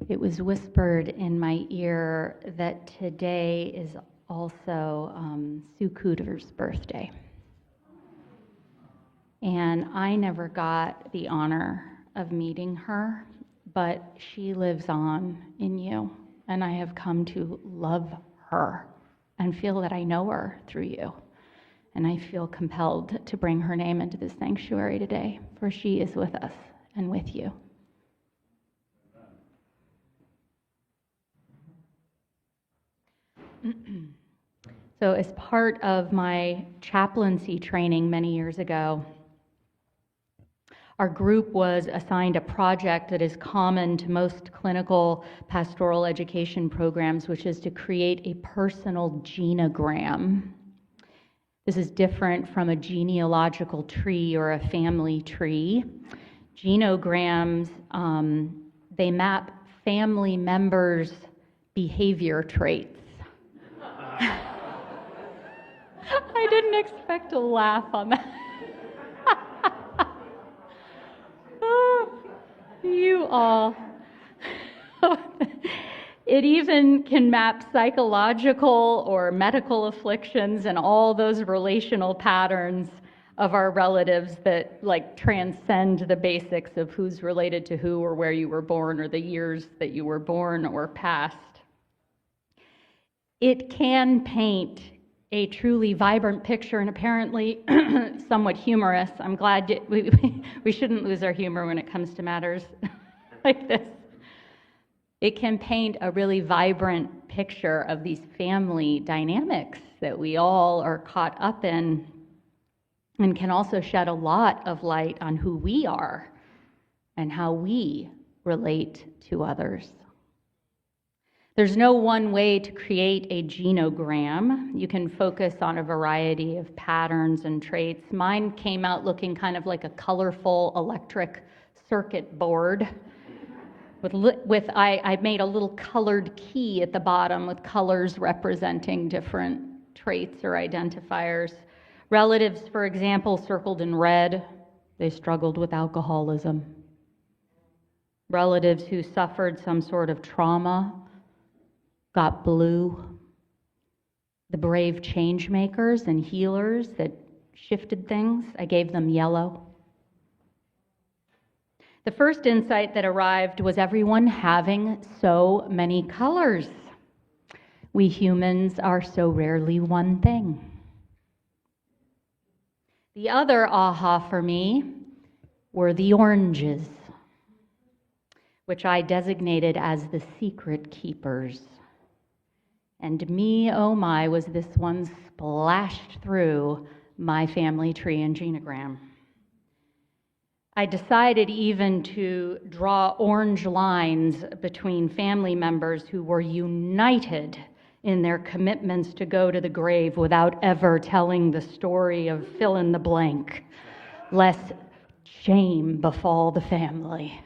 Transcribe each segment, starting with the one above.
It was whispered in my ear that today is also Sue Cooter's birthday. And I never got the honor of meeting her, but she lives on in you. And I have come to love her and feel that I know her through you. And I feel compelled to bring her name into this sanctuary today, for she is with us and with you. So as part of my chaplaincy training many years ago, our group was assigned a project that is common to most clinical pastoral education programs, which is to create a personal genogram. This is different from a genealogical tree or a family tree. Genograms, they map family members' behavior traits. I didn't expect to laugh on that. You all. It even can map psychological or medical afflictions and all those relational patterns of our relatives that transcend the basics of who's related to who or where you were born or the years that you were born or past. It can paint a truly vibrant picture and apparently somewhat humorous. I'm glad we shouldn't lose our humor when it comes to matters like this. It can paint a really vibrant picture of these family dynamics that we all are caught up in, and can also shed a lot of light on who we are and how we relate to others. There's no one way to create a genogram. You can focus on a variety of patterns and traits. Mine came out looking kind of like a colorful electric circuit board. I made a little colored key at the bottom with colors representing different traits or identifiers. Relatives, for example, circled in red. They struggled with alcoholism. Relatives who suffered some sort of trauma got blue. The brave change makers and healers that shifted things, I gave them yellow. The first insight that arrived was everyone having so many colors. We humans are so rarely one thing. The other aha for me were the oranges, which I designated as the secret keepers. And me, oh my, was this one splashed through my family tree and genogram. I decided even to draw orange lines between family members who were united in their commitments to go to the grave without ever telling the story of fill in the blank, lest shame befall the family.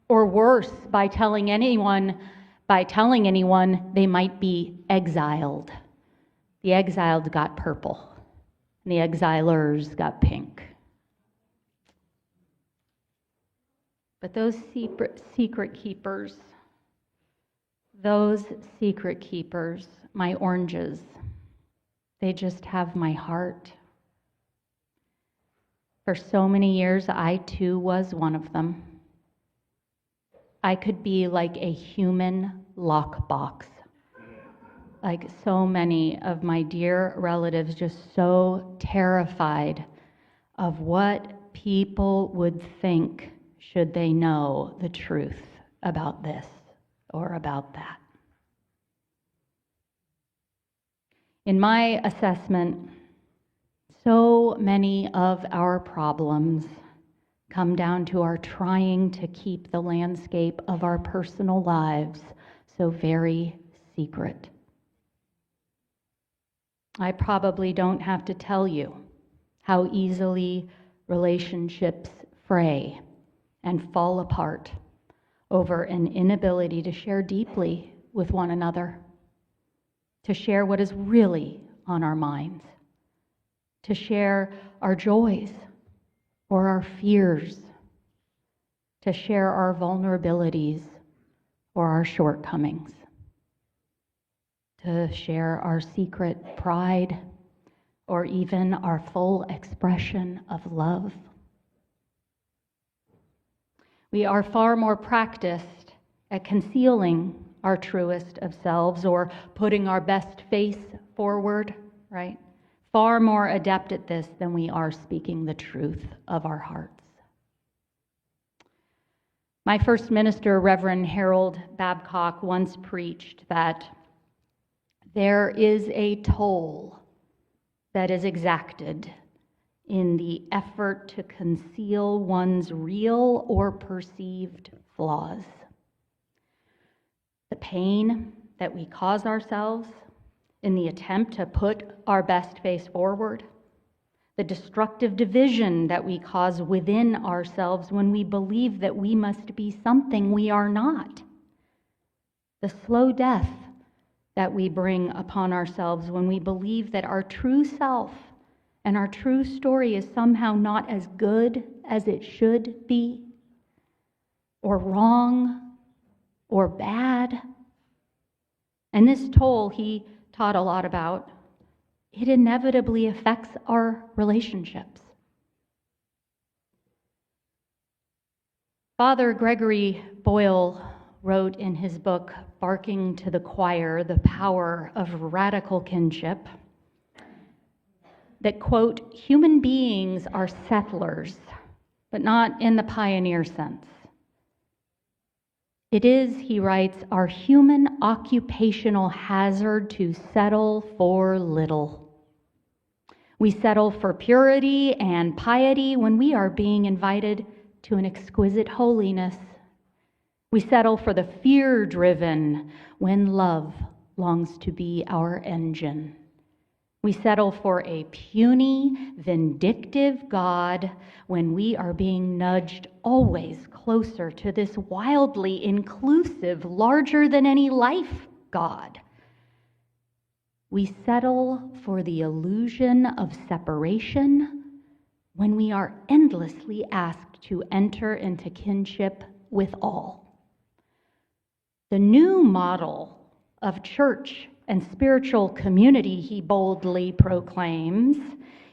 Or worse, by telling anyone they might be exiled. The exiled got purple, and the exilers got pink. But those secret keepers, my oranges, they just have my heart. For so many years, I too was one of them. I could be like a human lockbox, like so many of my dear relatives, just so terrified of what people would think should they know the truth about this or about that. In my assessment, so many of our problems come down to our trying to keep the landscape of our personal lives so very secret. I probably don't have to tell you how easily relationships fray and fall apart over an inability to share deeply with one another, to share what is really on our minds, to share our joys or our fears, to share our vulnerabilities or our shortcomings, to share our secret pride or even our full expression of love. We are far more practiced at concealing our truest of selves or putting our best face forward, right? Far more adept at this than we are speaking the truth of our hearts. My first minister, Reverend Harold Babcock, once preached that there is a toll that is exacted in the effort to conceal one's real or perceived flaws. The pain that we cause ourselves in the attempt to put our best face forward, the destructive division that we cause within ourselves when we believe that we must be something we are not, the slow death that we bring upon ourselves when we believe that our true self and our true story is somehow not as good as it should be, or wrong, or bad. And this toll he taught a lot about, it inevitably affects our relationships. Father Gregory Boyle wrote in his book, Barking to the Choir, The Power of Radical Kinship, that, quote, human beings are settlers, but not in the pioneer sense. It is, he writes, our human occupational hazard to settle for little. We settle for purity and piety when we are being invited to an exquisite holiness. We settle for the fear-driven when love longs to be our engine. We settle for a puny, vindictive God when we are being nudged always closer to this wildly inclusive, larger-than-any-life God. We settle for the illusion of separation when we are endlessly asked to enter into kinship with all. The new model of church and spiritual community, he boldly proclaims,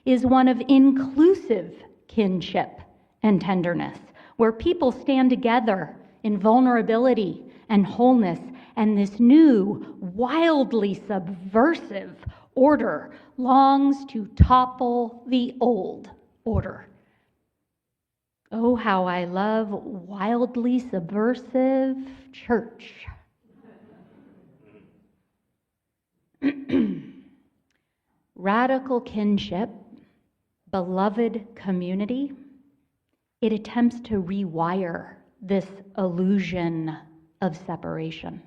is one of inclusive kinship and tenderness, where people stand together in vulnerability and wholeness, and this new, wildly subversive order longs to topple the old order. Oh, how I love wildly subversive church. Radical kinship, beloved community, it attempts to rewire this illusion of separation.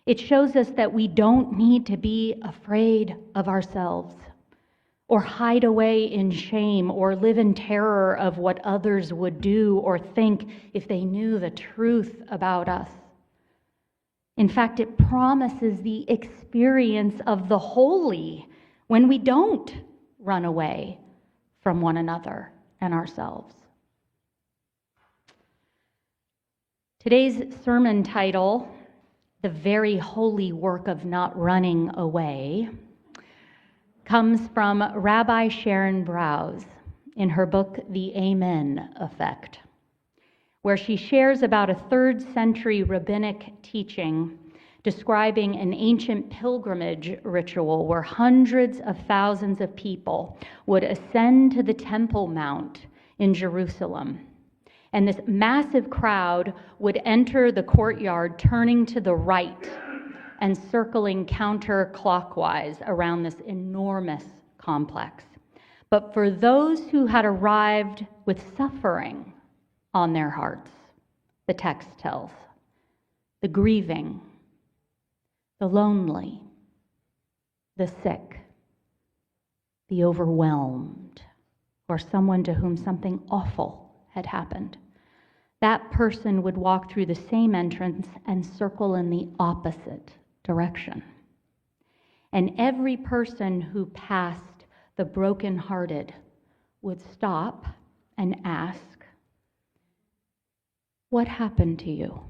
It shows us that we don't need to be afraid of ourselves or hide away in shame or live in terror of what others would do or think if they knew the truth about us. In fact, it promises the experience of the holy when we don't run away from one another and ourselves. Today's sermon title, The Very Holy Work of Not Running Away, comes from Rabbi Sharon Brous in her book, The Amen Effect, where she shares about a 3rd century rabbinic teaching describing an ancient pilgrimage ritual where hundreds of thousands of people would ascend to the Temple Mount in Jerusalem. And this massive crowd would enter the courtyard turning to the right and circling counterclockwise around this enormous complex. But for those who had arrived with suffering on their hearts, the text tells, the grieving, the lonely, the sick, the overwhelmed, or someone to whom something awful had happened, that person would walk through the same entrance and circle in the opposite direction. And every person who passed the brokenhearted would stop and ask, What happened to you?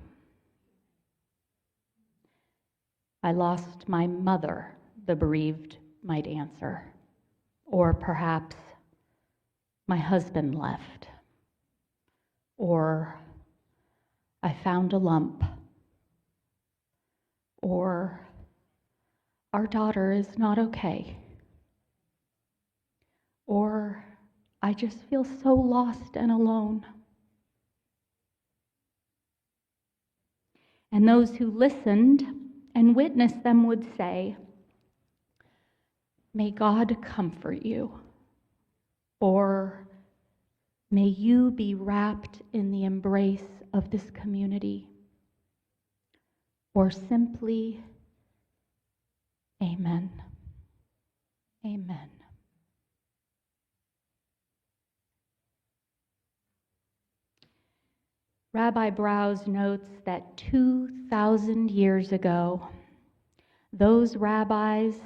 I lost my mother, the bereaved might answer. Or perhaps my husband left. Or I found a lump. Or our daughter is not okay. Or I just feel so lost and alone. And those who listened and witnessed them would say, "May God comfort you," or "May you be wrapped in the embrace of this community," or simply, "Amen. Amen." Rabbi Browse notes that 2,000 years ago, those rabbis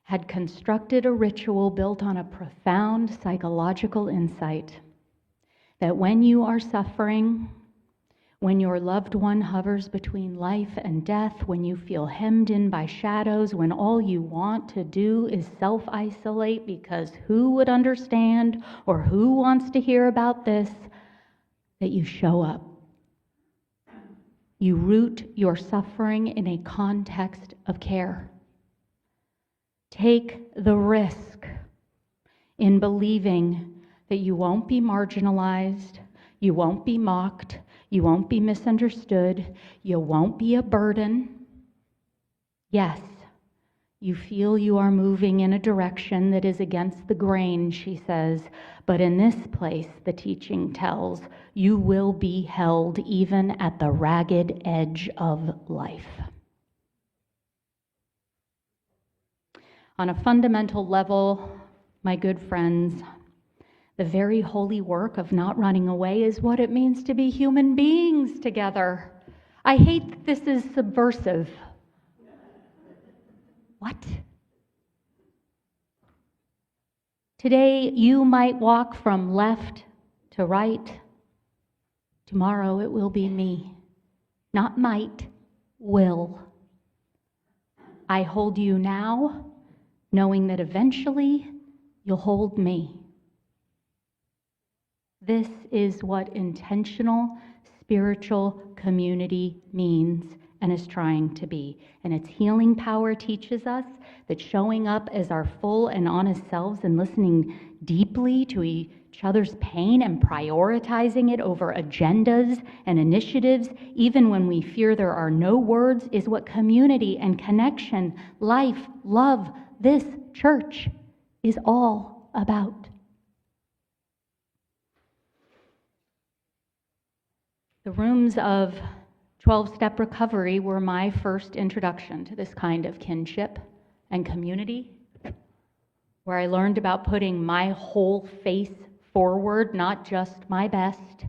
had constructed a ritual built on a profound psychological insight that when you are suffering, when your loved one hovers between life and death, when you feel hemmed in by shadows, when all you want to do is self-isolate because who would understand or who wants to hear about this, that you show up. You root your suffering in a context of care. Take the risk in believing that you won't be marginalized, you won't be mocked, you won't be misunderstood, you won't be a burden. Yes, you feel you are moving in a direction that is against the grain, she says, but in this place, the teaching tells, you will be held even at the ragged edge of life. On a fundamental level, my good friends, the very holy work of not running away is what it means to be human beings together. I hate that this is subversive. What? Today, you might walk from left to right. Tomorrow, it will be me. Not might, will. I hold you now, knowing that eventually you'll hold me. This is what intentional spiritual community means and is trying to be. And its healing power teaches us that showing up as our full and honest selves and listening deeply to each other's pain and prioritizing it over agendas and initiatives, even when we fear there are no words, is what community and connection, life, love, this church is all about. The rooms of 12-step recovery were my first introduction to this kind of kinship and community, where I learned about putting my whole face forward, not just my best,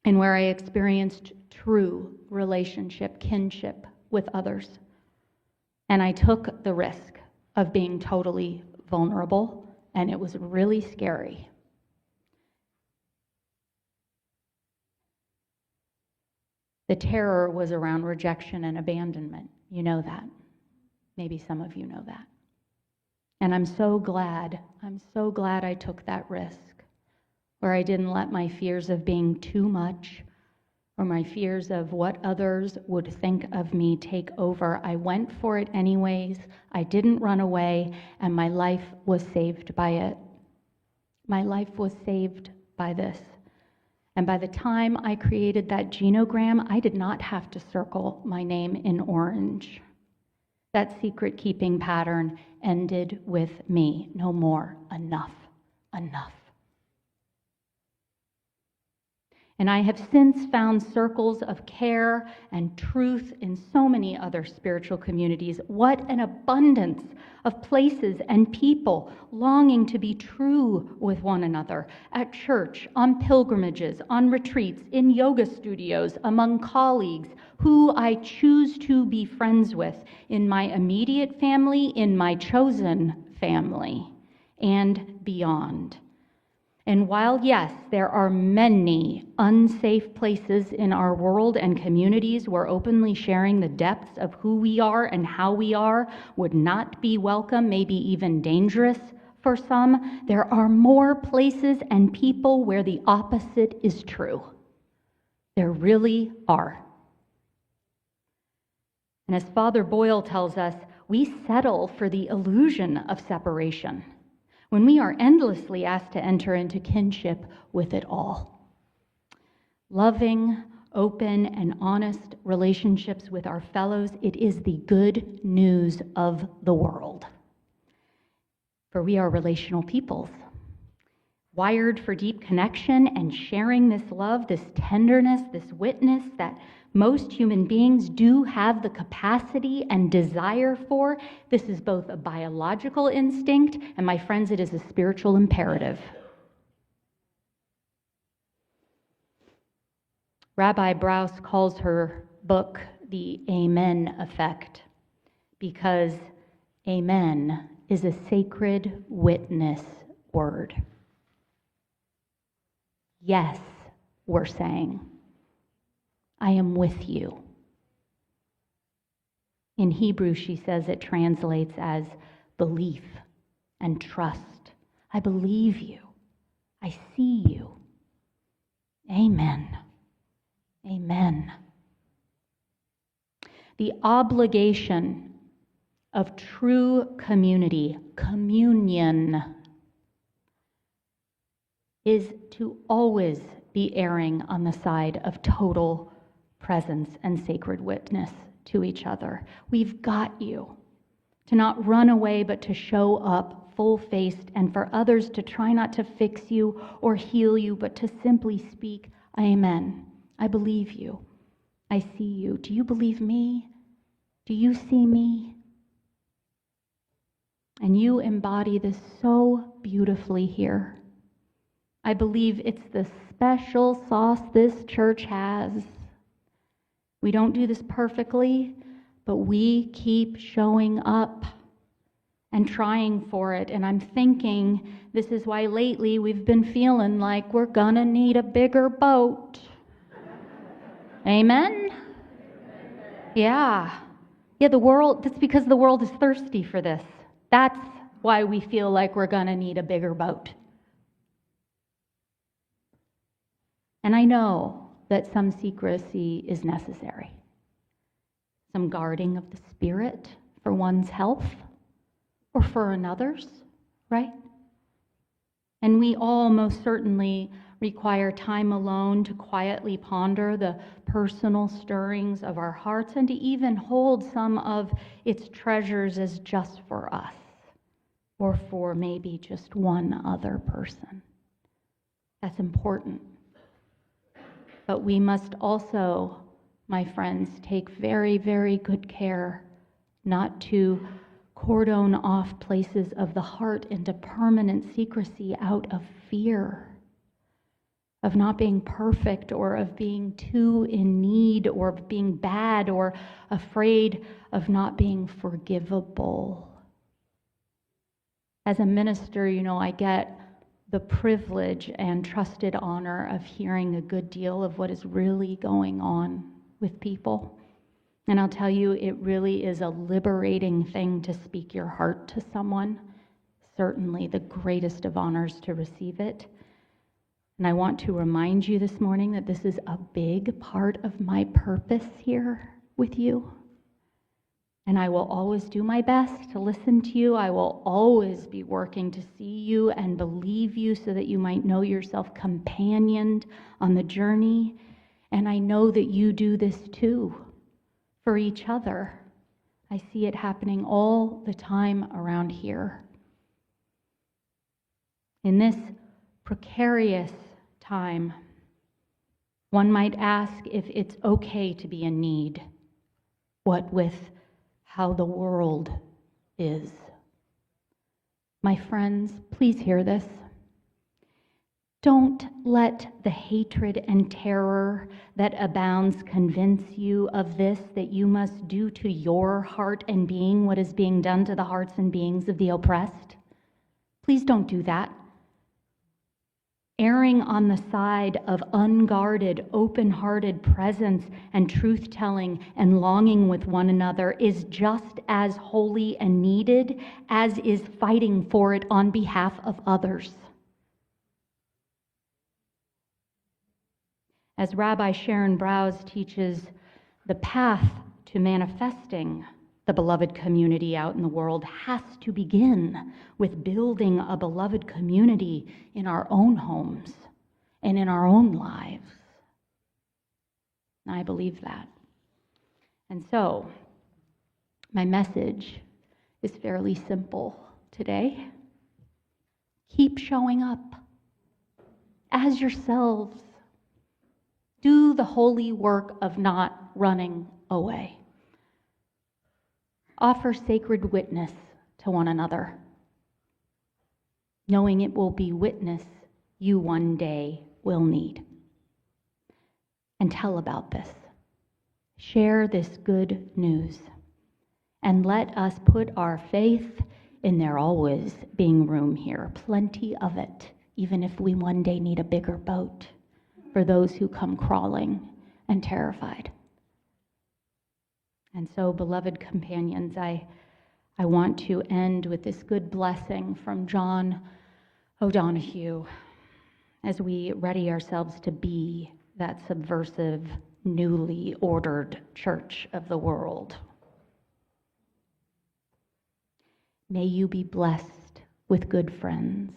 and where I experienced true relationship, kinship with others. And I took the risk of being totally vulnerable, and it was really scary. The terror was around rejection and abandonment. You know that. Maybe some of you know that. And I'm so glad I took that risk, where I didn't let my fears of being too much or my fears of what others would think of me take over. I went for it anyways. I didn't run away, and my life was saved by it. My life was saved by this. And by the time I created that genogram, I did not have to circle my name in orange. That secret-keeping pattern ended with me. No more. Enough. Enough. And I have since found circles of care and truth in so many other spiritual communities. What an abundance of places and people longing to be true with one another at church, on pilgrimages, on retreats, in yoga studios, among colleagues who I choose to be friends with in my immediate family, in my chosen family, and beyond. And while, yes, there are many unsafe places in our world and communities where openly sharing the depths of who we are and how we are would not be welcome, maybe even dangerous for some, there are more places and people where the opposite is true. There really are. And as Father Boyle tells us, we settle for the illusion of separation when we are endlessly asked to enter into kinship with it all. Loving, open, and honest relationships with our fellows, it is the good news of the world. For we are relational peoples, wired for deep connection and sharing this love, this tenderness, this witness that most human beings do have the capacity and desire for. This is both a biological instinct, and my friends, it is a spiritual imperative. Rabbi Brous calls her book the Amen Effect, because amen is a sacred witness word. Yes, we're saying, I am with you. In Hebrew, she says it translates as belief and trust. I believe you. I see you. Amen. Amen. The obligation of true community, communion, is to always be erring on the side of total presence and sacred witness to each other. We've got you. To not run away, but to show up full-faced, and for others to try not to fix you or heal you, but to simply speak, Amen. I believe you. I see you. Do you believe me? Do you see me? And you embody this so beautifully here. I believe it's the special sauce this church has. We don't do this perfectly, but we keep showing up and trying for it. And I'm thinking this is why lately we've been feeling like we're gonna need a bigger boat. Amen? Yeah. Yeah, that's because the world is thirsty for this. That's why we feel like we're gonna need a bigger boat. And I know that some secrecy is necessary. Some guarding of the spirit for one's health or for another's, right? And we all most certainly require time alone to quietly ponder the personal stirrings of our hearts and to even hold some of its treasures as just for us or for maybe just one other person. That's important. But we must also, my friends, take very, very good care not to cordon off places of the heart into permanent secrecy out of fear of not being perfect or of being too in need or of being bad or afraid of not being forgivable. As a minister, I get the privilege and trusted honor of hearing a good deal of what is really going on with people. And I'll tell you, it really is a liberating thing to speak your heart to someone. Certainly the greatest of honors to receive it. And I want to remind you this morning that this is a big part of my purpose here with you. And I will always do my best to listen to you. I will always be working to see you and believe you so that you might know yourself companioned on the journey. And I know that you do this too for each other. I see it happening all the time around here. In this precarious time, one might ask if it's okay to be in need. What with how the world is. My friends, please hear this. Don't let the hatred and terror that abounds convince you of this, that you must do to your heart and being what is being done to the hearts and beings of the oppressed. Please don't do that. erring on the side of unguarded, open-hearted presence and truth-telling and longing with one another is just as holy and needed as is fighting for it on behalf of others. As Rabbi Sharon Brous teaches, the path to manifesting the beloved community out in the world has to begin with building a beloved community in our own homes and in our own lives. I believe that. And so, my message is fairly simple today. Keep showing up as yourselves. Do the holy work of not running away. Offer sacred witness to one another, knowing it will be witness you one day will need. And tell about this. Share this good news. And let us put our faith in there always being room here, plenty of it, even if we one day need a bigger boat for those who come crawling and terrified. And so, beloved companions, I want to end with this good blessing from John O'Donohue as we ready ourselves to be that subversive, newly ordered church of the world. May you be blessed with good friends.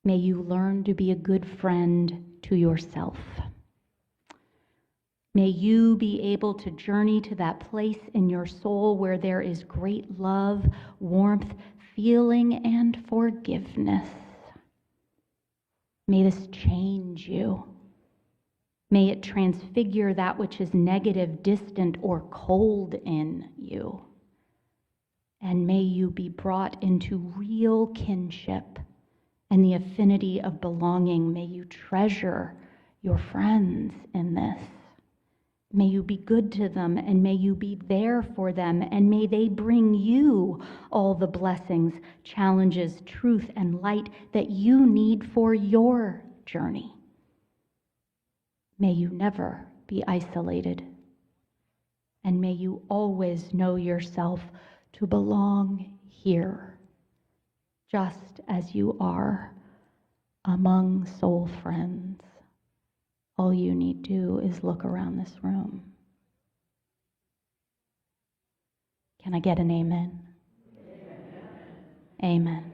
May you learn to be a good friend to yourself. May you be able to journey to that place in your soul where there is great love, warmth, feeling, and forgiveness. May this change you. May it transfigure that which is negative, distant, or cold in you. And may you be brought into real kinship and the affinity of belonging. May you treasure your friends in this. May you be good to them, and may you be there for them, and may they bring you all the blessings, challenges, truth, and light that you need for your journey. May you never be isolated, and may you always know yourself to belong here, just as you are among soul friends. All you need to do is look around this room. Can I get an amen? Amen. Amen.